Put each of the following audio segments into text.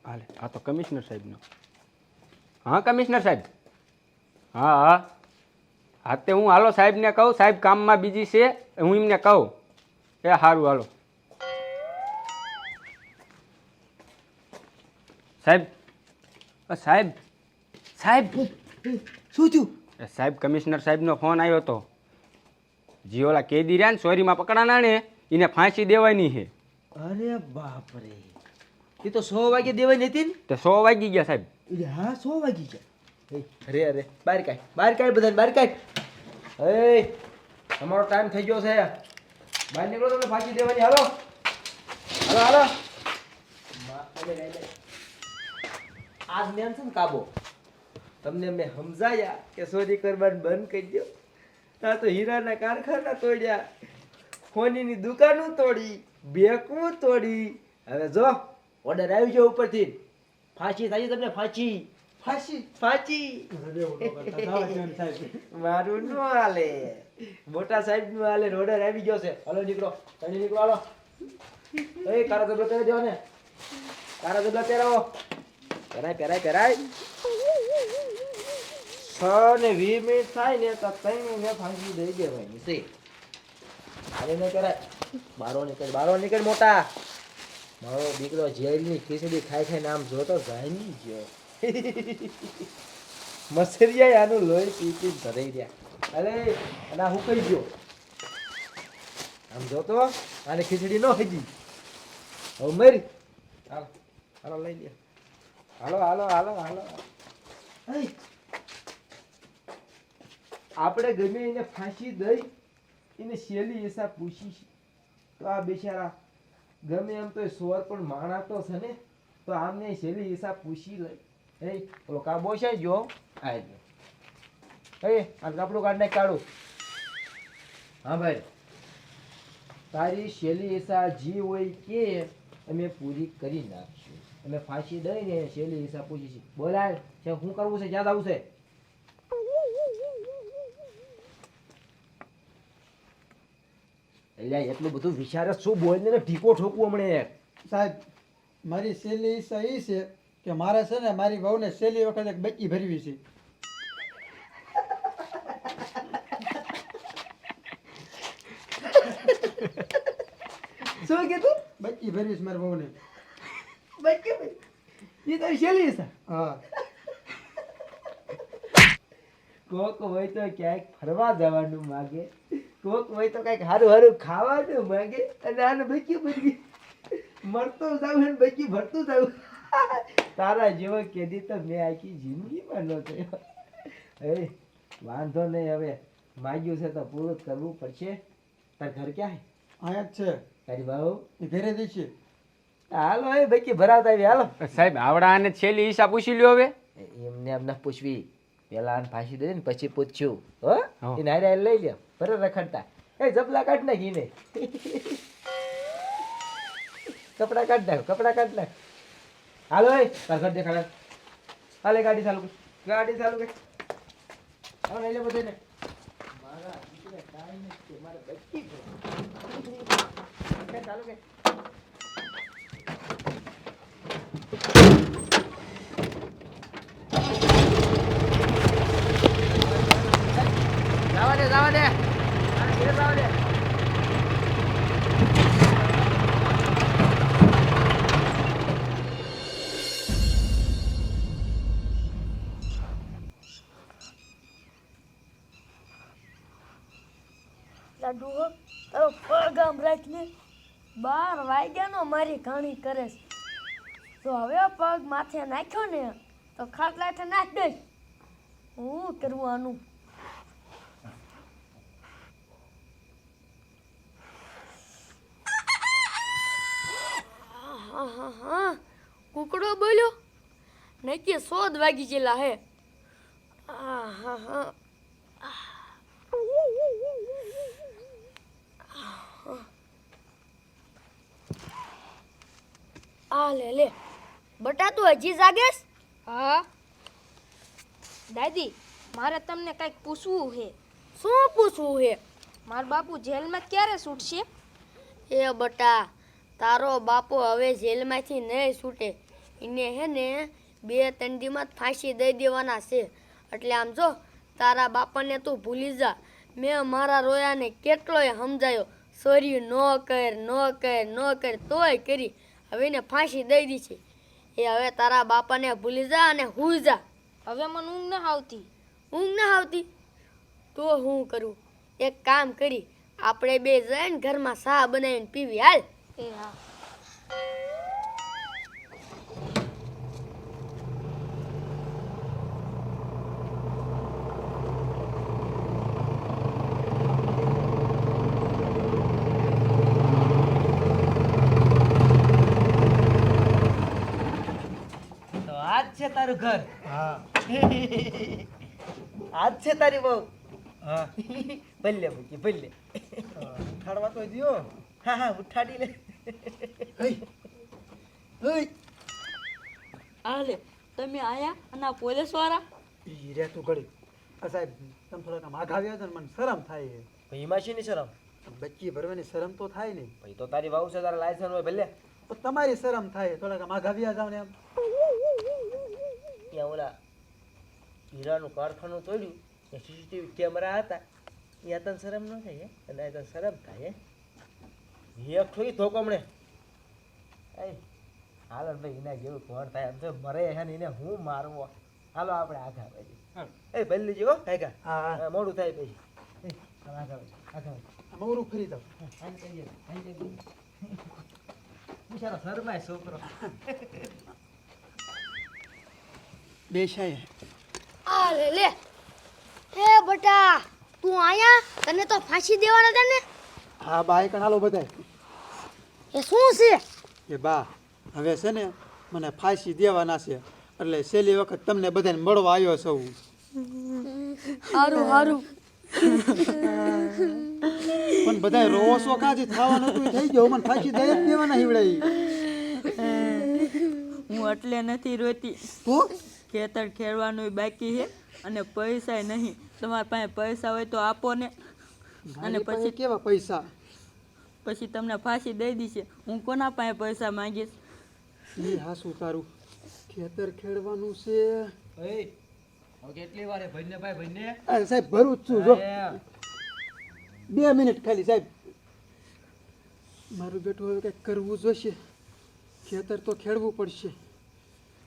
હાલે આ તો કમિશનર સાહેબનો. હા કમિશનર સાહેબ. હા હા હા તે હું હાલો સાહેબને કહું, સાહેબ કામમાં બીજી છે, હું એમને કહું. એ સારું હાલો. સાહેબ સાહેબ સાહેબ શું થયું? સાહેબ કમિશનર સાહેબનો ફોન આવ્યો હતો. જે ઓલા કેદી રહ્યા ને ચોરીમાં પકડાના ને એને ફાંસી દેવાની છે. અરે બાપ રે, એ તો 100 વાગે દેવાની હતી ને. તે 100 વાગી ગયા સાહેબ. એટલે હા 100 વાગી ગયા. અરે અરે બહાર કાઢ બધાને બહાર કાઢ. તમારો ટાઈમ થઈ ગયો છે, બહાર નીકળો. તમને ફાંસી દેવાની. હાલો હાલો હાલો. આજ મેં છે ને કાબો, તમને મેં સમજાયા કે ચોરી કરવાનું બંધ કરી દો. આ તો હીરાના કારખાના તોડ્યા, સોનીની દુકાનો તોડી, બેંકો તોડી. હવે જો ઓર્ડર આવી ગયો ઉપરથી, ફાંસી થાય તમને. ફાંસી ફાંસી ફાંસી. મારું નો હાલે, મોટા સાહેબ નું હાલે. ઓર્ડર આવી ગયો છે. હાલો નીકળો, તમે નીકળો. હાલો એ કાળા દબલો પહેરી દેવો ને, કાળા દબલા પહેરાવો. પહેરાય 6:20 મિનિટ થાય ને તો 3 ને ફાંસી દઈ દેવાની છે. હાલે ન કરાય. બારો નીકળ મોટા. મારો દીકરો જેલની ખીચડી ખાઈને આમ જોતો જાય નહીં ગયો. મસરિયા આનું લોહી પી ભરાઈ રહ્યા. અરે અને હું કહી ગયો આમ જોતો, આને ખીચડી ન ખાધી. હવે મરી. હાલો હાલો લઈ લે. હાલો હાલો હાલો હાલો. આપણે ગમે એને ફાંસી દઈ એને શેલી એસા પૂછી તો આ બિચારા ગમે એમ તો સોર પણ માણા તો છે ને, તો આમને શેલી એસા પૂછી લઈ. એ ઓલો કાબો છે જો આ ગયો. આ કપડું કાઢને કાઢું. હા ભાઈ, તારી શેલી એસા જી હોય કે અમે પૂરી કરી નાખશું. અમે ફાંસી દઈને શેલી એસા પૂછી છે. બોલાય છે શું કરવું છે, ક્યાં જવું છે? એટલે એટલું બધું વિચારે શું બોલને ઢીકો ઠોકવું હમણે. સાહેબ મારી સહેલી ઈચ્છા એ છે કે મારે છે ને મારી વહુને સહેલી વખત એક બચ્ચી ભરવી છે. શું કીધું? બચ્ચી ભરવી છે મારી વહુને. એ તારી શેલી છે. હા કોક હોય તો ક્યાંક ફરવા જવાનું માગે, કોક હોય તો કઈક હારું હારું ખાવાનું માંગે, અને આને બચ્ચી ભરવી. મરતો જાવ ને બચ્ચી ભરતું જાવ. તારા જેવો કેદી તો મેં આખી જિંદગીમાં ન થયો. એ વાંધો નહીં, હવે માગ્યું છે તો પૂરું કરવું પડશે. તાર ઘર ક્યાં હે? અહીંયા જ છે. તારી બહુ એ ઘરે દઈ છે. હાલો એ બચ્ચી ભરાવતા આવી. હાલો સાહેબ આવડા અને છેલ્લી હિસાબ પૂછી લ્યો હવે. એમને એમ ના પૂછવી, પેલા આને ફાંસી દે ને પછી પૂછ્યું. હો હા. એને હારે લઈ લે. બરાબર રખડતા. એ જબલા કાઢ નાખી ને. કપડા કાઢ નાખ, કપડા કાઢ નાખ. હાલો એ તાર ઘર દેખાડે. હાલે ગાડી ચાલુ કર, ગાડી ચાલુ કર. હવે લઈ લે બધાને. મારા દીકરા કાંઈ નથી, મારે બચી ગયો. ચાલુ કર. જવા દે આને ઘરે જવા દે. લાડુ તારો પગ આમ રાખને. 12 વાગ્યાનો મારી ઘાણી કરે છે. તો હવે પગ માથે નાખ્યો ને તો ખાટલાઠે નાખ દઈશ. હું કરવાનું? હા કુકડો બોલ્યો નક્કી 100 વાગી ગયેલા હે. હા આ લે બટા તું હજી જાગેસ? હા દાદી, મારે તમને કંઈક પૂછવું છે. શું પૂછવું હે? મારા બાપુ જેલમાં ક્યારે છૂટશે? એ બટા તારો બાપો હવે જેલમાંથી નહીં છૂટે. એને હે ને 2-3 દીમાં જ ફાંસી દઈ દેવાના છે. એટલે આમ જો તારા બાપાને તું ભૂલી જા. મેં મારા રોયાને કેટલોય સમજાયો, સોરી ન કર તોય કરી. હવે એને ફાંસી દઈ દી છે. એ હવે તારા બાપાને ભૂલી જા અને હુઈ જા. હવે મને ઊંઘ ન આવતી. ઊંઘ ના આવતી તો હું કરું? એક કામ કરી, આપણે બે જઈને ઘરમાં ચા બનાવીને પીવી. હાલ. એ હા. તો આજ છે તારું ઘર. હા આજ છે તારી બહુ. હા ભલે મૂકી ભલે. ઉઠાડવા તો દ્યો. હા હા ઉઠાડી લે. આલે તમે આયા અને આ પોલીસ વાળા ઈ રે તું ઘડી. આ સાહેબ તમે થોડાક માઘ આવ્યા છે ને મને શરમ થાય છે. એમાં શી ની શરમ? બચ્ચી ભરવાની શરમ તો થાય ને. ભાઈ તો તારી વાવ છે, તારા લાયસન્સ હોય ભલે. પણ તમારી શરમ થાય થોડાક માઘ આવ્યા જાવ ને એમ. ત્યાં ઓલા હીરાનું કારખાનું તોડ્યું, ત્યાં સીસીટીવી કેમેરા હતા. ત્યાં તને શરમ ન થાય હે? અને આ તને શરમ થાય હે? એક થોડી ધોકમણે. હાલો ભાઈ, એના જેવું કોણ થાય? આમ તો મરે છે ને એને હું મારવો. હાલો આપણે આગા ભાઈ. એ ભલે લેજો હો કાકા. હા હા, મોડું થાય પછી. આગા ભાઈ, આગા ભાઈ. મોરું ફરી જાવ. બિચારો શરમાય છોકરો. બેસાય. આ લે લે. હે બટા, તું આયા? તને તો ફાંસી દેવાના હતા ને? હા બાય કણાલો બધાય. એ શું છે? એ બા હવે છે ને મને ફાંસી દેવાના છે, એટલે છેલ્લી વખત તમને બધાને મળવા આવ્યો છું. હારું હારું. પણ બધાય રોવો છો કાંથી? થવાનું હતું એ થઈ ગયો. મને ફાંસી દઈ જ દેવાના હિવડાઈ. હું એટલે નથી રોતી. તો ખેતર ખેડવાનું બાકી છે અને પૈસા નહીં. તમારી પાસે પૈસા હોય તો આપો ને. અને પછી કેવા પૈસા? પછી તમને ફાંસી દઈ દીશે. હું કોના પાસે પૈસા માંગીશ? એ હાસું તારું. ખેતર ખેડવાનું છે. કેટલી વાર ભાઈને ભાઈ ભાઈને? અરે સાહેબ ભરું જ છું જો. 2 મિનિટ ખાલી સાહેબ. મારું બેટું હવે કંઈક કરવું જોઈશે. ખેતર તો ખેડવું પડશે.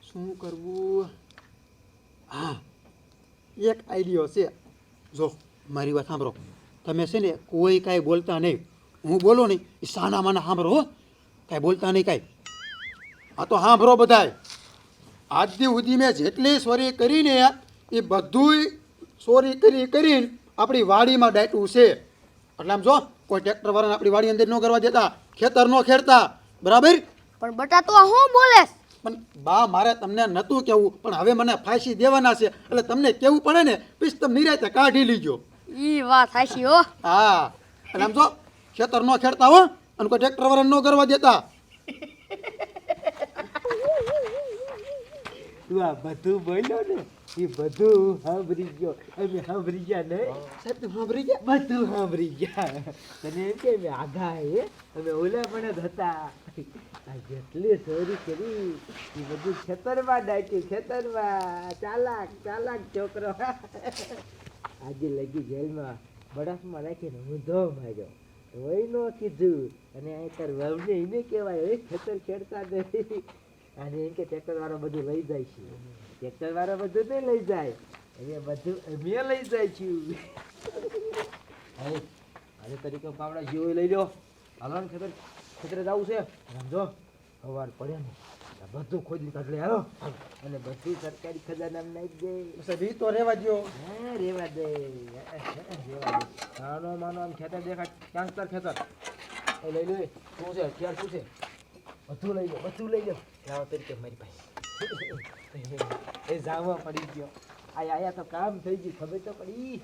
શું કરવું? હા, એક આઈડિયો છે. જો મારી વાત સાંભળો. તમે છે ને કોઈ કાંઈ બોલતા નહીં. હું બોલું નહીં એ સાના માના સાંભળો હો. કાંઈ બોલતા નહીં કાંઈ. આ તો સાંભળો બધાય. આજ દી સુધી મેં જેટલી ચોરી કરીને એ બધુંય ચોરી કરીને આપણી વાડીમાં દાટ્યું છે. એટલે આમ જો કોઈ ટ્રેક્ટર વાળાને આપણી વાડી અંદર ન કરવા દેતા, ખેતર ન ખેડતા, બરાબર? પણ બટા તું આ શું બોલેસ? પણ બા મારે તમને નહોતું કહેવું, પણ હવે મને ફાંસી દેવાના છે એટલે તમને કહેવું પડે ને. પછી તમે નિરાતે કાઢી લીજો. ઈ વાત હાચી હો. હા, એટલે આમ જો ખેતર ન ખેડતા હો, અને કોઈ ટ્રેક્ટર વાળાને ન કરવા દેતા. તું આ બધું બોલ્યો ને, એ બધું સાંભળી ગયો. અમે સાંભળી ગયા નહીં સાહેબ તમે સાંભળી ગયા? બધું સાંભળી ગયા. તને એમ કે અમે આઘા હે, અમે ઓલા પણ જ હતા. આ જેટલી ચોરી કરી એ બધું ખેતરમાં ડાક્યું, ખેતરમાં. ચાલાક છોકરો. આજે લગી જેલમાં બરફમાં રાખીને ઊંધો માર્યો. હોય નો કીધું. અને અહીં તાર વહુને એને કહેવાય હવે ખેતર ખેડતા નહીં. અને એમ કે ટ્રેક્ટર વાળો બધું લઈ જાય છે. ટ્રેક્ટર વાળો બધું નહીં લઈ જાય, અમે બધું અમે લઈ જાય છું. આજે તરીકે પાવડા જીવો લઈ લો. હાલો ને ખેતરે જવું છે. સમજો સવાર પડે ને બધું ખોદી કાઢ હાલો. અને બધું સરકારી ખજાનામાં નાખી દે. સાહેબ ઈ તો રહેવા દ્યો. હા રેવા દે. નાનો માનો આમ ખેતર દેખાય ક્યાંક ખેતર એ લઈ લો. શું છે અત્યાર શું છે? બધું લઈ લો, બધું લઈ લો. લાવો તરીકે મારી પાસે. એ જામવા પડી ગયો. આયા તો કામ થઈ ગયું, ખબર તો પડી.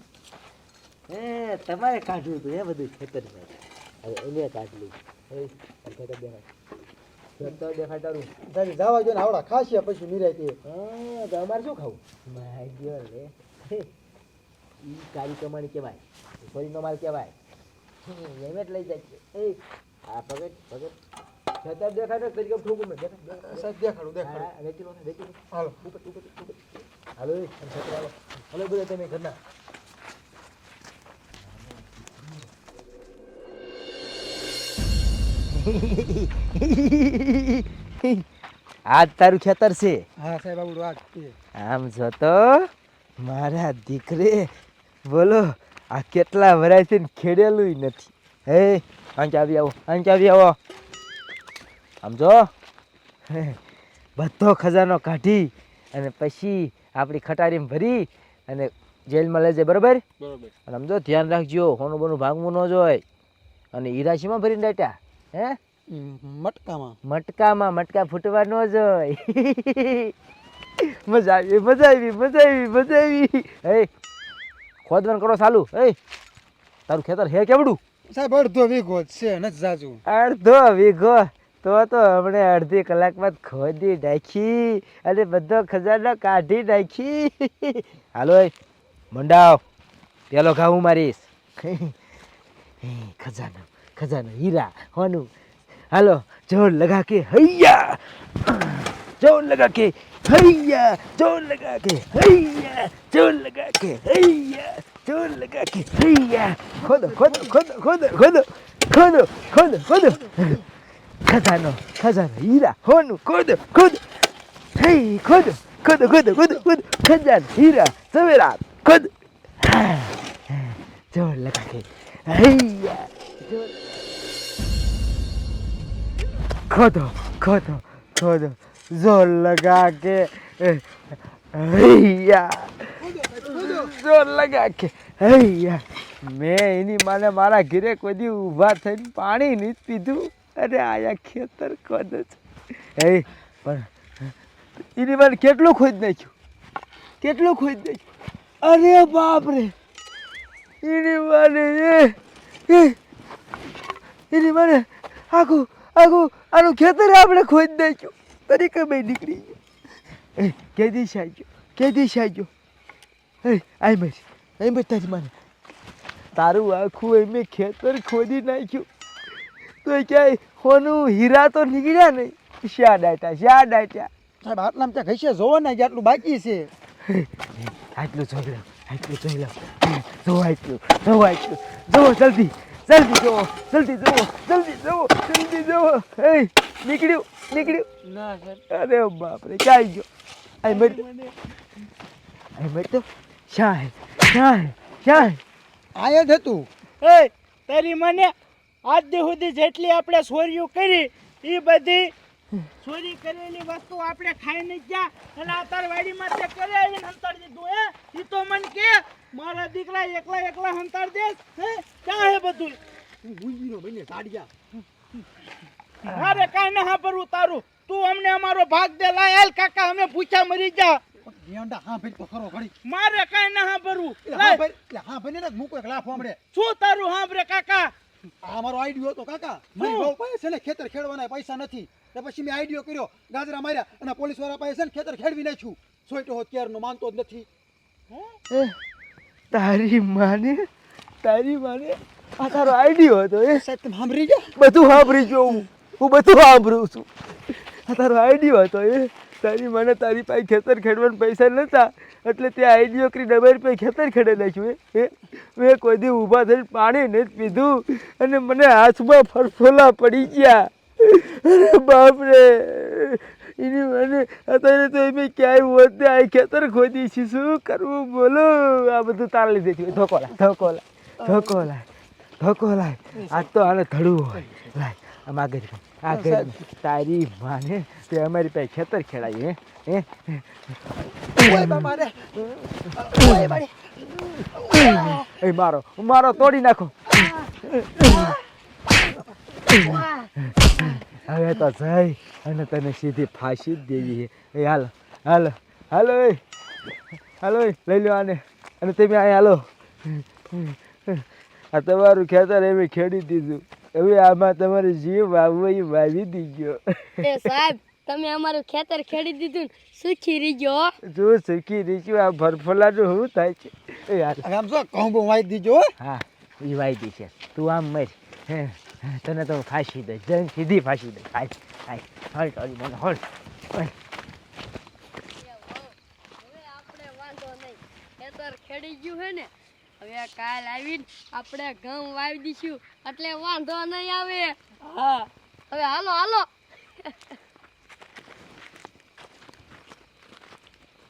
હે તમારે કાઢવું હતું એ બધું ખેતરમાં. હવે એને કાઢલું. ખેતર દેખાય, ખેતર દેખાય તારું. સાહેબ જવા દો ને, આવડા ખાસ્યા પછી નિરાતે. હા તો અમારે શું ખાવું? માય ગયો રે. ઈ કાળી કમાણી કહેવાય, સોરીનો માલ કહેવાય. એમ જ લઈ જાય છે. એ આ પગટ ખેતર દેખાય ને તરીકે ઠોકું મેં દેખાય સાહેબ દેખાડું દેખાડું હા વેચી લો વેચી લો હાલો ઉપર ઉપર ઉપર હાલો એ ખેતર હાલો હાલો બધા તમે ઘરના આજ તારું ખેતર છે હા સાહેબ આપણું આ છે. આમ જો તો મારા દીકરે બોલો આ કેટલા વરાય ને ખેડેલું નથી હે આંચ આવી આવો આમ જો બધો ખજાનો કાઢી અને પછી આપણી ખટારીમાં ભરી અને જેલમાં લઈ જાય બરોબર બરોબર અને આમ જો ધ્યાન રાખજો હોનું બોનું ભાંગવું ન જોઈએ અને હીરાશીમાં ભરીને દાટ્યા હે મટકામાં મટકા ફૂટવા ન જોઈએ મજા આવી હે ખોદવાનું કરો ચાલુ હે તારું ખેતર હે કેવડું સાહેબ અડધો વીઘો જ છે નથી જાજુ અડધો વીઘો તો હમણે અડધી કલાકમાં ખોદી નાખી અને બધો ખજાનો કાઢી નાખી હાલો એ મંડાવ પેલો ઘા હું મારીશ ખજાનો હીરા હોનું હાલો જોર લગા કે હૈયા જોર લગા કે હૈયા જોર લગા કે હૈયા જોર લગા કે હૈયા જોર લગા કે હૈયા ખોદો ખજાનો હીરા હોનું ખોદો હે ખોદો ખજાનો હીરા સવેરા ખોદ જોર લગા કે હૈયા खोदो जोर लगा के जोर लगा के मैं एनी माने मारा घीरे कोई दी ऊभा थईने पाणी नहीं पीधुं अरे आया खेतर खोद ए पण एनी माने કેટલું ખોદ નાખ્યું अरे बाप रे एनी माने आखू આનું ખેતર આપણે ખોદી નાખ્યું તરીકે મેં નીકળી ગયો કે દિવસે આવજો આઈ મર તારી માને તારું આખું મેં ખેતર ખોદી નાખ્યું તો ક્યાંય હોનું હીરા તો નીકળ્યા નહીં શા ડાટ્યા સાહેબ આટલામાં ત્યાં ઘસે જોવો ને આટલું બાકી છે આટલું જોઈ લો જોવો જલ્દી જોવો એ નીકળ્યું ના સર અરે બાપ રે ક્યાં ગયો આઈ મર તો શા આયા જ હતું એ તારી મને આજ દી સુધી જેટલી આપણે ચોરીઓ કરી એ બધી ચોરી કરેલી વસ્તુ આપણે ખાઈ નહીં ગયા અને આ તાર વાડીમાં તે કરે આવીને હંતાડી દીધું હે ઈ તો મને કે મારા દીકરા એકલા હંતાડ દેસ હે ક્યાં હે બધું ગુંજીનો બને સાડિયા મારે કાંઈ ના ભરવું તારું તું અમને અમારો ભાગ દે લાય હાલ કાકા અમે ભૂખ્યા મરી જા ગેંડા હા ભાઈ તો ખરો ઘડી મારે કાંઈ ના ભરવું હા ભાઈ ને મૂકો એક લાફ હમણે શું તારું હાંભરે કાકા આ મારો આઈડિયો હતો કાકા મારી બહુ પાસે છે ને ખેતર ખેડવાના પૈસા નથી તો પછી મેં આઈડિયો કર્યો ગાજરા માર્યા અને પોલીસ વાળા પાસે છે ને ખેતર ખેડવી નાખ્યું સોઈટો હોત ક્યારનો માનતો જ નથી તારી માને આ તારો આઈડિયો હતો એ સાહેબ તમે સાંભળી ગયા બધું સાંભળી ગયો હું બધું સાંભળું છું આ તારો આઈડિયો હતો એ તારી મને તારી પાસે ખેતર ખેડવાના પૈસા નહોતા એટલે તે આઈડિયો કરી ડબલ પે ખેતર ખેડે નાખ્યું એ મેં કોઈ દી ઊભા થઈને પાણી નથી પીધું અને મને હાથમાં ફરફોલા પડી ગયા અરે બાપ રે એની મને અત્યારે તો એમ ક્યાંય હોત ને આ ખેતર ખોદી છે શું કરવું બોલો આ બધું તાર લીધે છે ધોકો લાય આજ તો આને ધડવું હોય લાય આમ આગળ તારી માને તે અમારી પાસે ખેતર ખેડાયું હે મારો તોડી નાખો હવે તો જઈ અને તને સીધી ફાંસી જ દેવી છે એ હાલો લઈ લો આને અને તમે અહીં હાલો આ તમારું ખેતર એમ ખેડી દીધું હવે આમાં તમારે જીવ વાવવો એ વાવી દીધો એ સાહેબ તમે અમારું ખેતર ખેડી દીધું ને સુખી રીજો જો સુખી રીજ્યું આ ભરફોલાનું શું થાય છે એ હાલ આમ જો કહું બહુ વાઈ દીજો હા એ વાઈ દી છે તું આમ મર હે તને તો ફાંસી દઈશ, જઈને સીધી ફાંસી દઈશ. હાલ હાલ હાલ તારી મને હાલ. હવે આપણે વાંધો નહીં, ખેતર ખેડી ગયું છે ને, હવે કાલ આવીને આપણે ઘઉં વાવી દઈશું એટલે વાંધો નહીં આવે. હા હવે હાલો હાલો.